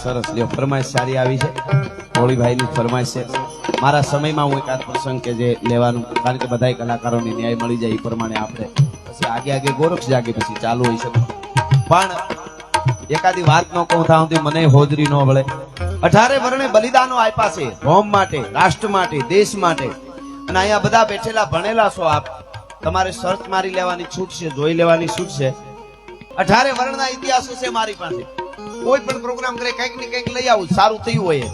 સરસ લ્યો ફરમાઈશ સારી આવી છે હોળીભાઈની ફરમાઈશ છે મારા સમયમાં હું એકાદ પ્રસંગ કે જે લેવાનું કારણ કે બધાય કલાકારોની ન્યાય મળી જાય એ પ્રમાણે આપણે પછી આગે ગોરક્ષ જાગે પછી ચાલુ હોઈ શકે પણ એકાદી વાત ન કહું ત્યાં સુધી મને હોજરી ન વળે 18 વર્ણે બલિદાનો આપ્યા છે હોમ માટે રાષ્ટ્ર માટે દેશ માટે અને અહીંયા બધા બેઠેલા ભણેલા છો આપ તમારે સર્ચ મારી લેવાની છૂટ છે જોઈ લેવાની છૂટ છે 18 વર્ણના ઇતિહાસો છે મારી પાસે કોઈ પણ પ્રોગ્રામ કરે કંઈક ને કંઈક લઈ આવું સારું થયું હોય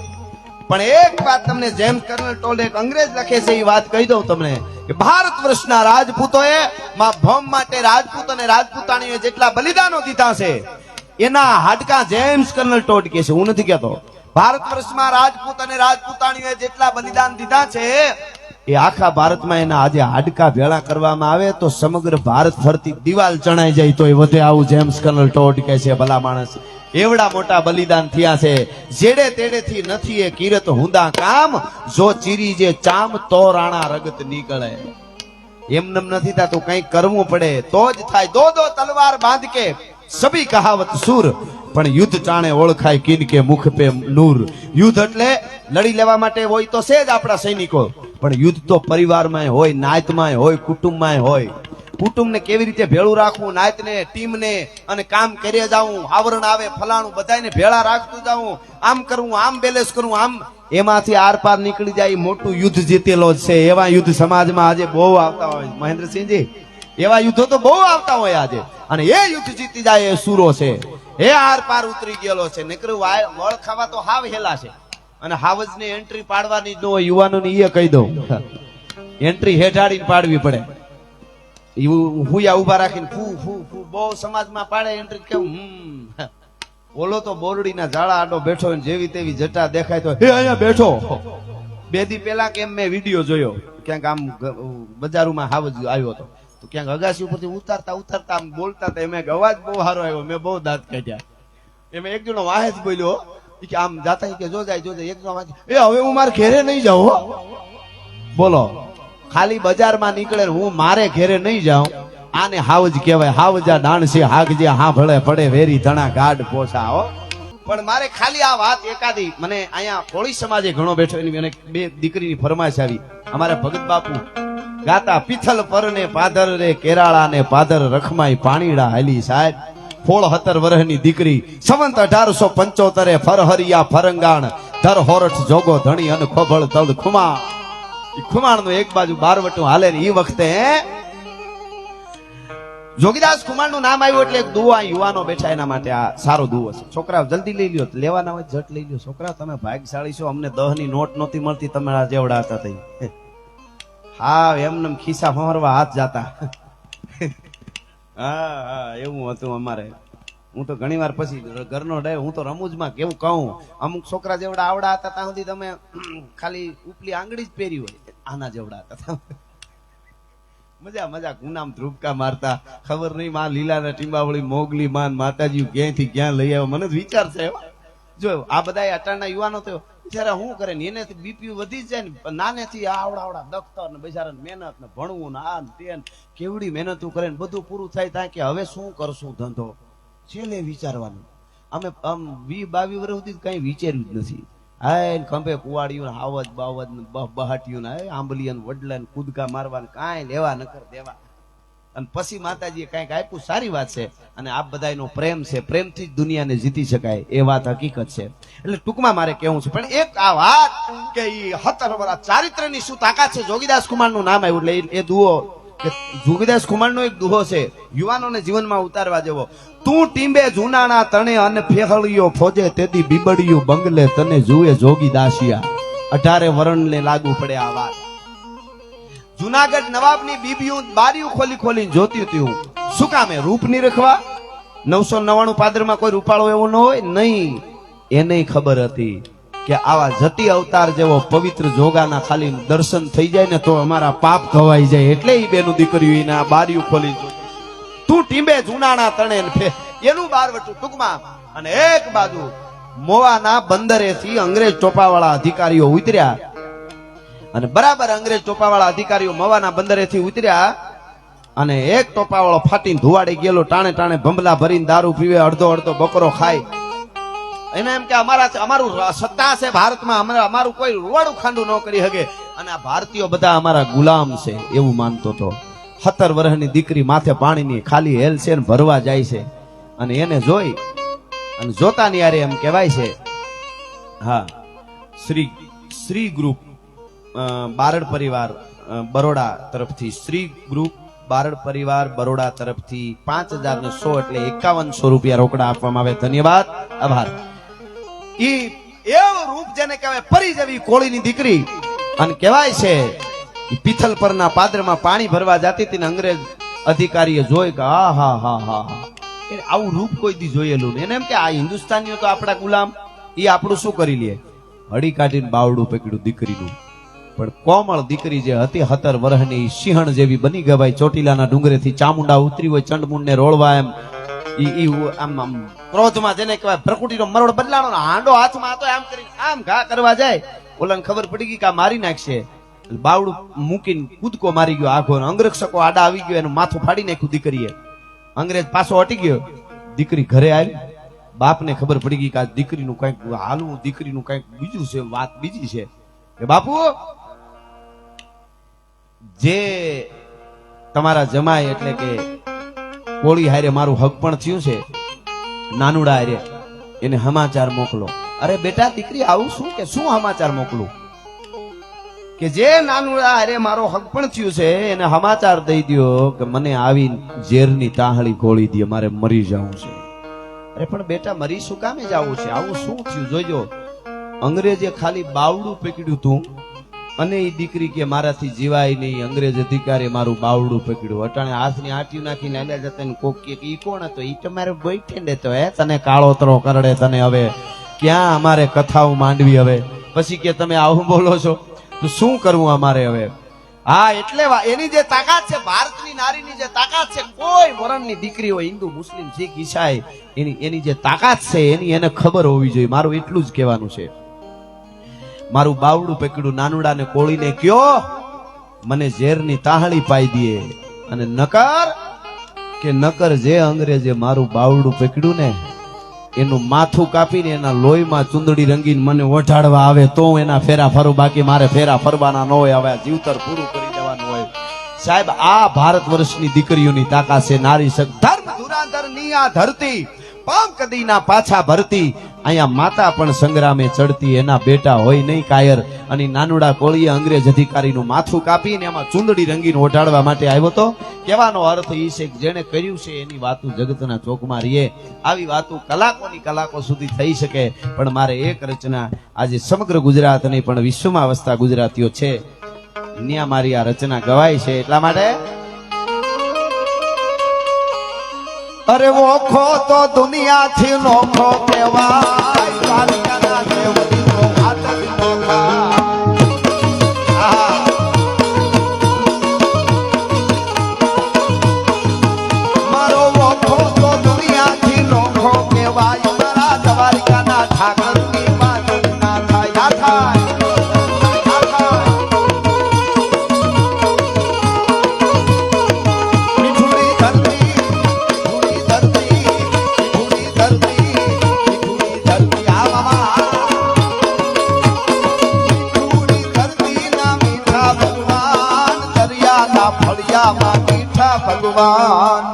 પણ એક વાત તમને જેમ્સ કર્નલ ટોલ્ડ એક અંગ્રેજ લખે છે એ વાત કહી દઉં તમને કે ભારત વર્ષના રાજપૂતોએ માં ભોમ માટે રાજપૂત અને રાજપૂતાણીઓએ જેટલા બલિદાનો દીધા છે એના હાડકા જેમ્સ કર્નલ ટોલ્ડ કહે છે હું નથી કહેતો ભારત વર્ષમાં રાજપૂત અને રાજપૂતાણીઓએ જેટલા બલિદાન દીધા છે એ આખા ભારતમાં એના આજે હાડકા ભેળા કરવામાં આવે તો સમગ્ર ભારત ફરતી દિવાલ ચણાઈ જાય તો એ વધે આવું જેમ્સ કર્નલ ટોડ કહે છે ભલા માણસ એવડા મોટા બલિદાન થયા છે જેડે તેડેથી નથી એ કિરત હુંદા કામ જો ચીરી જે ચામ તો રાણા રગત નીકળે એમનેમ નથી થતું કંઈક કરવું પડે તો જ થાય દો તલવાર બાંધ કે સભી કહાવત સુર પણ યુદ્ધ ચાણે ઓળખાય કિન કે મુખ પે નૂર યુદ્ધ એટલે લડી લેવા માટે હોય તો છે જ આપણા સૈનિકો પણ યુદ્ધ તો પરિવારમાં હોય નાયતમાં હોય કુટુંબમાં હોય કુટુંબને કેવી રીતે ભેળું રાખવું નાયતને ટીમને અને કામ કરી જાવું આવરણ આવે ફલાણું બધાને ભેળા રાખતું જાવું આમ કરવું આમ બેલેન્સ કરવું આમ એમાંથી આર પાર નીકળી જાય મોટું યુદ્ધ જીતેલો છે એવા યુદ્ધ સમાજમાં આજે બહુ આવતા હોય મહેન્દ્રસિંહજી એવા યુદ્ધો તો બહુ આવતા હોય આજે અને એ યુદ્ધ જીતી જાય એ સૂરો છે એ આર પાર ઉતરી ગયેલો છે નકરું વળ ખાવા તો હાવ હેલા છે અને હાવજ ને એન્ટ્રી પાડવાની જ ન હોય યુવાનોને એ કહી દઉં એન્ટ્રી હેઠાડીને પાડવી પડે હુયા ઉભા રાખીને ફૂ ફૂ ફૂ બહુ સમાજમાં પાડે એન્ટ્રી કેવું ઓલો તો બોરડીના ઝાડા આડો બેઠો જેવી તેવી જટા દેખાય તો હે અહીંયા બેઠો બે દી પેલા કેમ મેં વિડીયો જોયો ક્યાંક આમ બજારોમાં હાવજ આવ્યો હતો તો ક્યાંક અગાસી ઉપરથી ઉતારતા આમ બોલતા હતા એમાં અવાજ બહુ સારો આવ્યો મેં બહુ દાંત કાઢ્યા એમાં એક જણો વાહે જ બોલ્યો કે આમ જાતા કે જો જાય એક જણો એ હવે હું મારે ઘેરે નહીં જાઉં બોલો ખાલી બજારમાં નીકળે હું મારે ઘેરે નહીં જાઉં આને હાવજ કહેવાય હાવજા ડાણસી હાગજે હા ભળે પડે વેરી ધણા ગાઢ પોસા હો પણ મારે ખાલી આ વાત એકાદી મને અહીંયા કોળી સમાજે ઘણો બેઠો એની મને બે દીકરીની ફરમાઈશ આવી અમારા ભગત બાપુ ગાતા પિથલ પર ને પાદર રે કેરાળા ને પાદર રખમાઈ પાણીડા હાલી સાહેબ 17 વર્ષની દીકરી સંવંત 1875 ફરહરિયા ફરંગાણ ધર હોરઠ જોગો ધણી અને ખોભળ તળ ખુમા ખુમાણ નું એક બાજુ બારવટું હાલે ને એ વખતે જોગીદાસ ખુમાણ નું નામ આવ્યું એટલે એક દુઆ યુવાનો બેઠા એના માટે આ સારો દુઓ છે છોકરા જલ્દી લઈ લ્યો લેવાના હોય જટ લઈ લ્યો છોકરા તમે ભાગ્યશાળી છો અમને 10 ની નોટ નહોતી મળતી તમે આ જેવડા હતા તઈ હા એમને ખિસ્સા ફરવા હાથ જાતા હા એવું હતું અમારે હું તો ઘણી વાર પછી ઘરનો ડે હું તો રમૂજમાં કેવું કહું અમુક છોકરા જેવડા આવડા હતા ત્યાં સુધી તમે ખાલી ઉપલી આંગળી જ પહેરી હોય આના જેવડા હતા મજા ગુનામ ધ્રુપકા મારતા ખબર નહીં માં લીલા ને ટીંબાવળી મોગલી માન માતાજી ક્યાંથી ક્યાં લઈ આવ્યો મને જ વિચાર છે જો આ બધા અટાણના યુવાનો તો બિચારા શું કરે ને એનેથી બીપી વધી જાય ને નાનેથી આવડા દફતર ને બિચારા મહેનત ને ભણવું ને આ તે કેવડી મહેનતું કરે ને બધું પૂરું થાય ત્યાં કે હવે શું કરશું ધંધો છેલ્લે વિચારવાનું અમે આમ 20-22 વર્ષ સુધી કઈ વિચાર્યું જ નથી હાય ખંભે કુવાડ્યું હાવજ બાવજ બહાટ્યું ને આંબલિયન વડલા ને કૂદકા મારવા કાંઈ લેવા નકર દેવા અને પછી માતાજીએ કઈક આપ્યું સારી વાત છે અને આપ બધાનો પ્રેમ છે પ્રેમથી જ દુનિયાને જીતી શકાય એ વાત હકીકત છે એટલે ટૂંકમાં મારે કેવું છે પણ એક આ વાત કે ઈ 17 વર્ષ ચારિત્ર્યની શું તાકાત છે જોગીદાસ કુમાર નું નામ આવ્યું એટલે એ દુઓ કે જોગીદાસ કુમાર નો એક દુહો છે યુવાનોને જીવનમાં ઉતારવા જેવો તું ટીંબે જુનાણા તણે અને ફેહળિયો ફોજે તેદી બીબડિયું બંગલે તને જુએ જોગીદાસિયા 18 વર્ણને લાગુ પડે આ વાત જુનાગઢ નવાબની બીબીયું બારીયું ખોલી જોતી હતી શું કામે રૂપ ની રખવા 999 પાદરમાં કોઈ રૂપાળો એવો ન હોય નહીં એને ખબર હતી કે આવા જતી અવતાર જેવો પવિત્ર જોગાના ખાલી દર્શન થઈ જાય ને તો અમારા પાપ ધોવાઈ જાય એટલે ઈ બેનું દીકરીઓ એના બારીયું ખોલી તું ટીંબે જુનાણા તણે એનું બારવટું ટૂંકમાં અને એક બાજુ મોવાના બંદરેથી અંગ્રેજ ટોપાવાળા અધિકારીઓ ઉતર્યા અને બરાબર અંગ્રેજ ટોપાવાળા અધિકારીઓ મવાના બંદરેથી ઉતર્યા અને એક ટોપાવાળો ફાટીને ધુવાડી ગયેલો ટાણે ભંભલા ભરીને દારૂ પીવે અડધો બકરો ખાય એને એમ કે અમારું સત્તા છે ભારતમાં, અમારું કોઈ રૂવાડું ખાંડું ન કરી શકે અને આ ભારતીયો બધા અમારા ગુલામ છે એવું માનતો હતો. 17 વર્ષની દીકરી માથે પાણીની ખાલી હેલ છે ને ભરવા જાય છે અને એને જોઈ અને જોતાની યારે એમ કહેવાય છે, હા, શ્રી ગ્રુપ બારડ પરિવાર બરોડા તરફથી, શ્રી ગ્રુપ બારડ પરિવાર બરોડા તરફથી 5000 એટલે 5100 રૂપિયા રોકડા આપવામાં આવે. ધન્યવાદ, આભાર. ઈ એવું રૂપ જેને કહેવાય પરી જેવી કોળીની દીકરી અને કહેવાય છે પિથલ પરના પાદરમાં પાણી ભરવા જતી હતી ને અંગ્રેજ અધિકારીએ જોઈ કે હા હા હા હા હા આવું રૂપ કોઈ દી જોયેલું નહીં. એને એમ કે આ હિન્દુસ્તાનીઓ તો આપણા ગુલામ, ઈ આપણું શું કરી લે, હડી કાઢીને બાવડું પકડ્યું દીકરીનું. પણ કોમળ દીકરી જે હતી 17 વર્ષની સિંહણ જેવી બની ગવાય. ચોટીલાના ડુંગરેથી ચામુંડા ઉતરી હોય ચંડમુંડ ને રોળવા એમ આમ ક્રોધમાં જેને કહેવાય પ્રકૃતિનો મરોડ બદલાનો હાંડો હાથમાં હતો એમ કરી આમ ઘા કરવા જાય. ઓલાને ખબર પડી ગઈ કે આ મારી નાખશે. બાવડું મૂકીને કૂદકો મારી ગયો આખો. અંગરક્ષકો આડા આવી ગયો, એનું માથું ફાડી નાખ્યું દીકરીએ. અંગ્રેજ પાછો હટી ગયો. દીકરી ઘરે આવી, બાપને ખબર પડી ગઈ કે આ દીકરીનું કઈક હાલવું, દીકરીનું કઈક બીજું છે, વાત બીજી છે. કે બાપુ, જે તમારા જમાય એટલે કે કોળી હારે મારું હક પણ થયું છે, નાનુડા હારે, એને સમાચાર મોકલો. અરે બેટા દીકરી આવું શું કે શું સમાચાર મોકલું? કે જે નાનુડા હારે મારો હક પણ થયું છે એને સમાચાર દઈ દો કે મને આવી ઝેરની તાહળી ગોળી દે, મારે મરી જવું છે. અરે પણ બેટા મરી શું કામે જવું છે? આવું શું થયું જોજો. અંગ્રેજે ખાલી બાવડું પકડ્યું તું અને એ દીકરી કે મારાથી જીવાય નહીં. અંગ્રેજ અધિકારી મારું બાવડું પકડ્યું. અટાણે હાથની આટીયું નાખીને હાલ્યા જતા ને કોક કે ઈ કોણ હતો? ઈ તો મારો બોયફ્રેન્ડ હતો. હે તને કાળોતરો કરડે તને. હવે ક્યાં અમારે કથાઓ માંડવી? હવે પછી કે તમે આવું બોલો છો તો શું કરવું અમારે હવે? હા, એટલે એની જે તાકાત છે, ભારતની નારીની જે તાકાત છે, કોઈ વરણની દીકરી હોય, હિન્દુ મુસ્લિમ શીખ ઈસાઈ, એની જે તાકાત છે એની એને ખબર હોવી જોઈએ. મારું એટલું જ કહેવાનું છે. મારું બાવડું પકડ્યું, નાનુડાને કોળીને કયો મને ઝેરની તાહળી પાઈ દે. અને નકર જે અંગ્રેજે મારું બાવડું પકડ્યું ને એનું માથું કાપીને એના લોહીમાં ચુંદડી રંગીને મને ઓઢાડવા આવે તો હું એના ફેરા ફરું, બાકી મારે ફેરા ફરવાના ન હોય. હવે જીવતર પૂરું કરી દેવાનું હોય. સાહેબ, આ ભારત વર્ષની દીકરીઓની તાકાત છે. નારી શક્તિ, ધર્મ ધુરાંધર ની આ ધરતી, પામ કદી ના પાછા ભરતી. અહીંયા માતા પણ સંગ્રામે ચડતી, એના બેટા હોય નહીં કાયર. અને નાનુડા કોળીએ અંગ્રેજ અધિકારીનું માથું કાપીને એમાં ચુંદડી રંગીને ઓઢાડવા માટે આવ્યો તો. કહેવાનો અર્થ એ છે કે જેને કર્યું છે એની વાતો જગતના ચોકમાં રહીએ. આવી વાતો કલાકો સુધી થઈ શકે. પણ મારે એક રચના આજે સમગ્ર ગુજરાત નહીં પણ વિશ્વમાં વસતા ગુજરાતીઓ છે ત્યાં મારી આ રચના ગવાય છે. એટલા માટે અરે ઓખો તો દુનિયાથી નોખો કહેવાય, દ્વારકાના દેવજીનો આતંક નોખા. મારો ઓખો તો દુનિયાથી નોખો કહેવાય, મારા દ્વારકાના ઠાકરની વાત ના થાય. થાય ભગવાન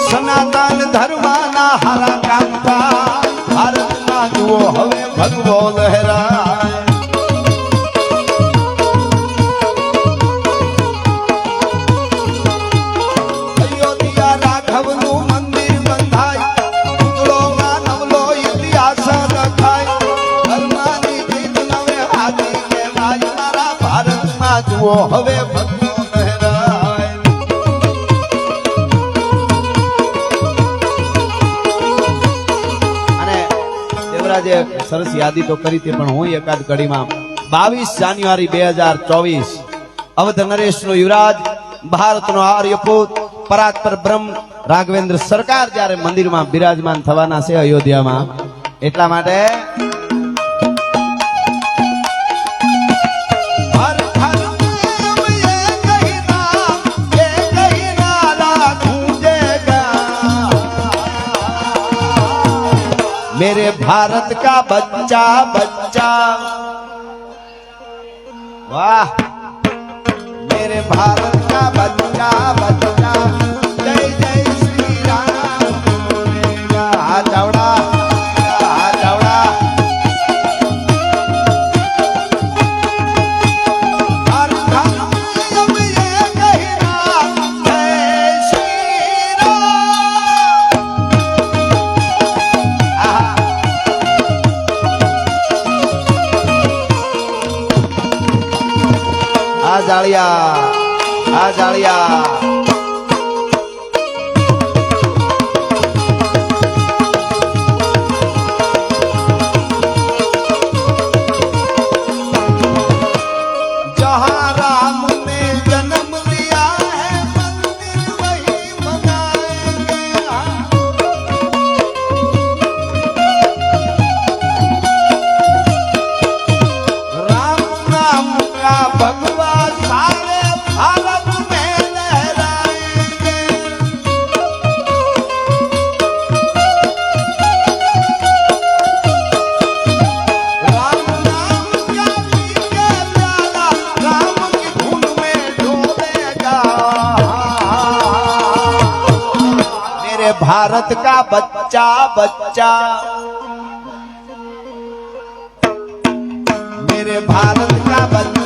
સનાતન ધર્મના હારા કામકા ભારતમાં જુઓ હવે ભગવો લહેરાય. અયોધ્યા રાઘવનું મંદિર બંધાય, ઉજળોમાં નવલો ઇતિહાસ લખાય. ધર્મની જીત નવે હાથી કહેવાય, મારા ભારતમાં જુઓ હવે ભગવો લહેરાય. જે સરસ યાદી તો કરી તે પણ હું એકાદ કડીમાં 22 જાન્યુઆરી 2024 અવધ નરેશનો યુવરાજ, ભારતનો આર્યપુત, પરાત્પર બ્રહ્મ રાઘવેન્દ્ર સરકાર જ્યારે મંદિરમાં બિરાજમાન થવાના છે અયોધ્યામાં, એટલા માટે मेरे भारत का बच्चा बच्चा, वाह, मेरे भारत का बच्चा बच्चा, जय जय श्री राम बोलेगा. हाथ चावड़ा, हाथ चावड़ा. हर धर्म ये कहना जय श्री राम. આ જાળિયા जहाँ राम ने जन्म लिया है, मंदिर वही बनाएंगे. राम नाम का भगवा सारे भारत में लहराएंगे. राम नाम क्या मीठे प्याला, राम की धुन में डोलेगा. मेरे भारत का बच्चा बच्चा, मेरे भारत का बच्चा